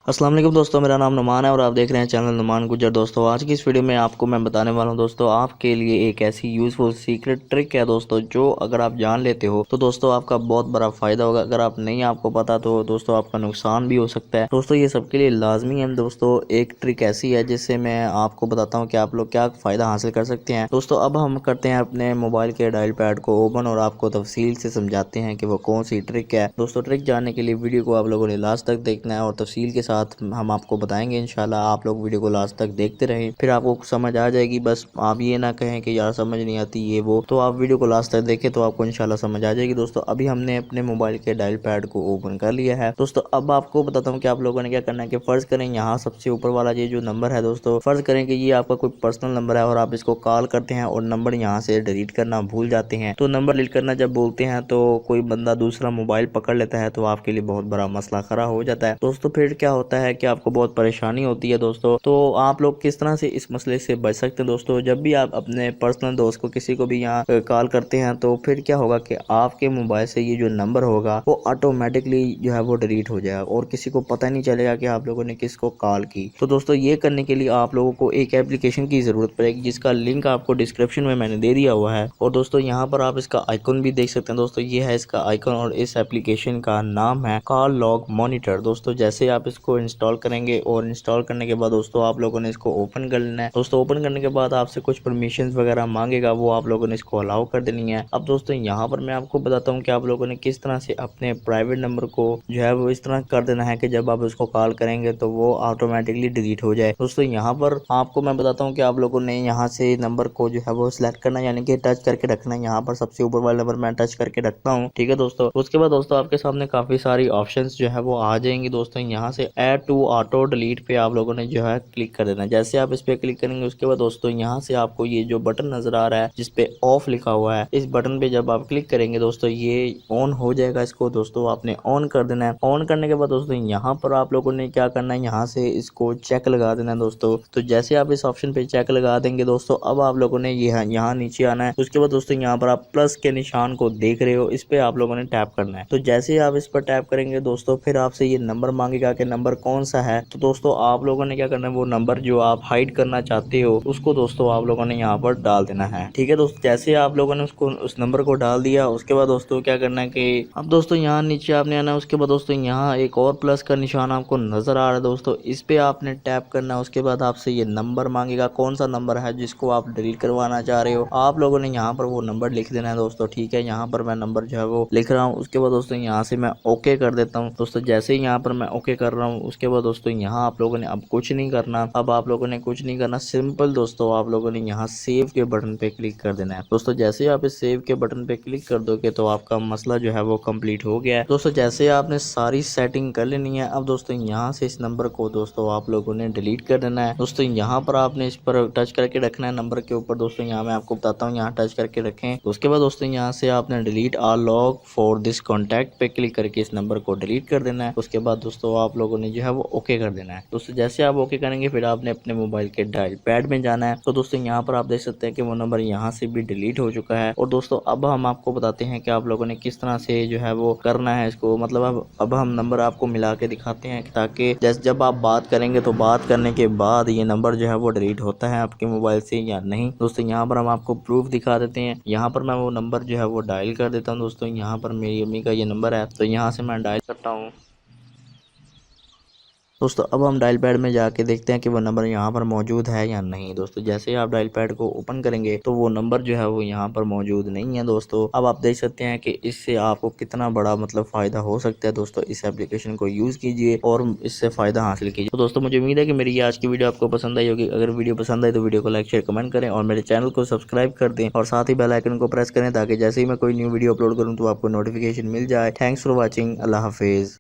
अस्सलाम वालेकुम दोस्तों, मेरा नाम नुमान है और आप देख रहे हैं चैनल नुमान गुज्जर। दोस्तों आज की इस वीडियो में आपको मैं बताने वाला हूं दोस्तों आपके लिए एक ऐसी यूज़फुल सीक्रेट ट्रिक है दोस्तों, जो अगर आप जान लेते हो तो दोस्तों आपका बहुत बड़ा फ़ायदा होगा। अगर आप नहीं आपको पता तो दोस्तों आपका नुकसान भी हो सकता है। दोस्तों ये सबके लिए लाजमी है। दोस्तों एक ट्रिक ऐसी है जिससे मैं आपको बताता हूँ कि आप लोग क्या फ़ायदा हासिल कर सकते हैं। दोस्तों अब हम करते हैं अपने मोबाइल के डायल पैड को ओपन और आपको तफसील से समझाते हैं कि वो कौन सी ट्रिक है। दोस्तों ट्रिक जानने के लिए वीडियो को आप लोगों ने लास्ट तक देखना है और तफसील के साथ हम आपको बताएंगे इंशाल्लाह। आप लोग वीडियो को लास्ट तक देखते रहें, फिर आपको समझ आ जाएगी। बस आप ये ना कहें कि यार समझ नहीं आती ये वो, तो आप वीडियो को लास्ट तक देखें तो आपको इंशाल्लाह समझ आ जाएगी। दोस्तों अभी हमने अपने मोबाइल के डायल पैड को ओपन कर लिया है। दोस्तों अब आपको बताता हूँ कि आप लोगों ने क्या करना है कि फर्ज करें यहाँ सबसे ऊपर वाला ये जो नंबर है दोस्तों, फर्ज करें कि ये आपका कोई पर्सनल नंबर है और आप इसको कॉल करते हैं और नंबर यहाँ से डिलीट करना भूल जाते हैं। तो नंबर डिलीट करना जब बोलते हैं तो कोई बंदा दूसरा मोबाइल पकड़ लेता है, तो आपके लिए बहुत बड़ा मसला खड़ा हो जाता है। दोस्तों फिर क्या होता है कि आपको बहुत परेशानी होती है दोस्तों। तो आप लोग किस तरह से इस मसले से बच सकते हैं दोस्तों, जब भी आप अपने पर्सनल दोस्त को किसी को भी यहाँ कॉल करते हैं तो फिर क्या होगा कि आपके मोबाइल से ये जो नंबर होगा वो ऑटोमेटिकली जो है वो डिलीट हो जाएगा और किसी को पता नहीं चलेगा कि आप लोगों ने किसको कॉल की। तो दोस्तों ये करने के लिए आप लोगों को एक एप्लीकेशन की जरूरत पड़ेगी, जिसका लिंक आपको डिस्क्रिप्शन में मैंने दे दिया हुआ है। और दोस्तों यहाँ पर आप इसका आइकन भी देख सकते हैं। दोस्तों ये है इसका आइकन और इस एप्लीकेशन का नाम है कॉल लॉग मॉनिटर। दोस्तों जैसे आप इसको इंस्टॉल करेंगे और इंस्टॉल करने के बाद दोस्तों आप लोगों ने इसको ओपन कर लेना है। दोस्तों ओपन करने के बाद आपसे कुछ परमिशंस वगैरह मांगेगा, वो आप लोगों ने इसको अलाउ कर देनी है। अब दोस्तों यहाँ पर मैं आपको बताता हूँ कि आप लोगों ने किस तरह से अपने प्राइवेट नंबर को जो है वो इस तरह कर देना है कि जब आप उसको कॉल करेंगे तो वो ऑटोमेटिकली डिलीट हो जाए। दोस्तों यहाँ पर आपको मैं बताता हूँ कि आप लोगों ने यहाँ से नंबर को जो है वो सिलेक्ट करना, यानी कि टच करके रखना है। यहाँ पर सबसे ऊपर वाला नंबर मैं टच करके रखता हूँ, ठीक है दोस्तों। उसके बाद दोस्तों आपके सामने काफी सारी ऑप्शंस जो है वो आ जाएंगी। दोस्तों यहाँ से ऐड टू ऑटो डिलीट पे आप लोगों ने जो है क्लिक कर देना है। जैसे आप इस पे क्लिक करेंगे उसके बाद दोस्तों यहाँ से आपको ये जो बटन नजर आ रहा है जिसपे ऑफ लिखा हुआ है, इस बटन पे जब आप क्लिक करेंगे दोस्तों ये ऑन हो जाएगा। इसको दोस्तों आपने ऑन कर देना है। ऑन करने के बाद दोस्तों यहाँ पर आप लोगों ने क्या करना है, यहाँ से इसको चेक लगा देना है दोस्तों। तो जैसे आप इस ऑप्शन पे चेक लगा देंगे दोस्तों, अब आप लोगों ने ये यहाँ नीचे आना है। उसके बाद दोस्तों यहाँ पर आप प्लस के निशान को देख रहे हो, इस पे आप लोगों ने टैप करना है। तो जैसे ही आप इस पर टैप करेंगे दोस्तों फिर आपसे ये नंबर मांगेगा कि नंबर कौन सा है। तो दोस्तों आप लोगों ने क्या करना है, वो नंबर जो आप हाइड करना चाहते हो उसको दोस्तों आप लोगों ने यहाँ पर डाल देना है, ठीक है दोस्तों। जैसे आप लोगों ने उसको उस नंबर को डाल दिया उसके बाद दोस्तों क्या करना है कि अब दोस्तों यहाँ नीचे आपने आना है। उसके बाद दोस्तों यहाँ एक और प्लस का निशान आपको नजर आ रहा है दोस्तों, इस पे आपने टैप करना है। उसके बाद आपसे ये नंबर मांगेगा, कौन सा नंबर है जिसको आप डिलीट करवाना चाह रहे हो। आप लोगों ने यहाँ पर वो नंबर लिख देना है दोस्तों, ठीक है। यहाँ पर मैं नंबर जो है वो लिख रहा हूँ। उसके बाद दोस्तों यहाँ से मैं ओके कर देता हूँ दोस्तों। जैसे ही यहाँ पर मैं ओके कर रहा हूँ उसके बाद दोस्तों यहाँ आप लोगों ने अब कुछ नहीं करना। अब आप लोगों ने कुछ नहीं करना, सिंपल दोस्तों आप लोगों ने यहाँ सेव के बटन पे क्लिक कर देना है दोस्तों। जैसे ही आप इस सेव के बटन पे क्लिक कर दोगे तो आपका मसला जो है वो कंप्लीट हो गया है दोस्तों। जैसे आपने सारी सेटिंग कर लेनी है, अब दोस्तों यहाँ से इस नंबर को दोस्तों आप लोगों ने डिलीट कर देना है दोस्तों। यहाँ पर आपने इस पर टच करके रखना है नंबर के ऊपर दोस्तों। यहाँ मैं आपको बताता हूँ, यहाँ टच करके रखें। उसके बाद दोस्तों यहाँ से आपने delete all log for this contact पे क्लिक करके इस नंबर को डिलीट कर देना है। उसके बाद दोस्तों आप लोगों ने जो है वो ओके कर देना है दोस्तों। जैसे आप ओके करेंगे फिर आपने अपने मोबाइल के डायल पैड में जाना है। तो दोस्तों यहाँ पर आप देख सकते हैं कि वो नंबर यहाँ से भी डिलीट हो चुका है। और दोस्तों अब हम आपको बताते हैं कि आप लोगों ने किस तरह से जो है वो करना है इसको, मतलब अब हम नंबर आपको मिला के दिखाते हैं ताकि जैसे जब आप बात करेंगे तो बात करने के बाद ये नंबर जो है वो डिलीट होता है आपके मोबाइल से या नहीं। दोस्तों यहाँ पर हम आपको प्रूफ दिखा देते हैं। यहाँ पर मैं वो नंबर जो है वो डायल कर देता हूँ दोस्तों। यहाँ पर मेरी अम्मी का ये नंबर है तो यहाँ से मैं डायल करता हूँ दोस्तों। अब हम डायल पैड में जाके देखते हैं कि वो नंबर यहाँ पर मौजूद है या नहीं दोस्तों। जैसे ही आप डायल पैड को ओपन करेंगे तो वो नंबर जो है वो यहाँ पर मौजूद नहीं है दोस्तों। अब आप देख सकते हैं कि इससे आपको कितना बड़ा मतलब फ़ायदा हो सकता है दोस्तों। इस एप्लीकेशन को यूज़ कीजिए और इससे फ़ायदा हासिल कीजिए। तो दोस्तों मुझे उम्मीद है कि मेरी ये आज की वीडियो आपको पसंद आई होगी। अगर वीडियो पसंद आई तो वीडियो को लाइक शेयर कमेंट करें और मेरे चैनल को सब्सक्राइब कर दें और साथ ही बेल आइकन को प्रेस करें ताकि जैसे ही मैं कोई न्यू वीडियो अपलोड करूँ तो आपको नोटिफिकेशन मिल जाए। Thanks for watching. अल्लाह हाफिज़।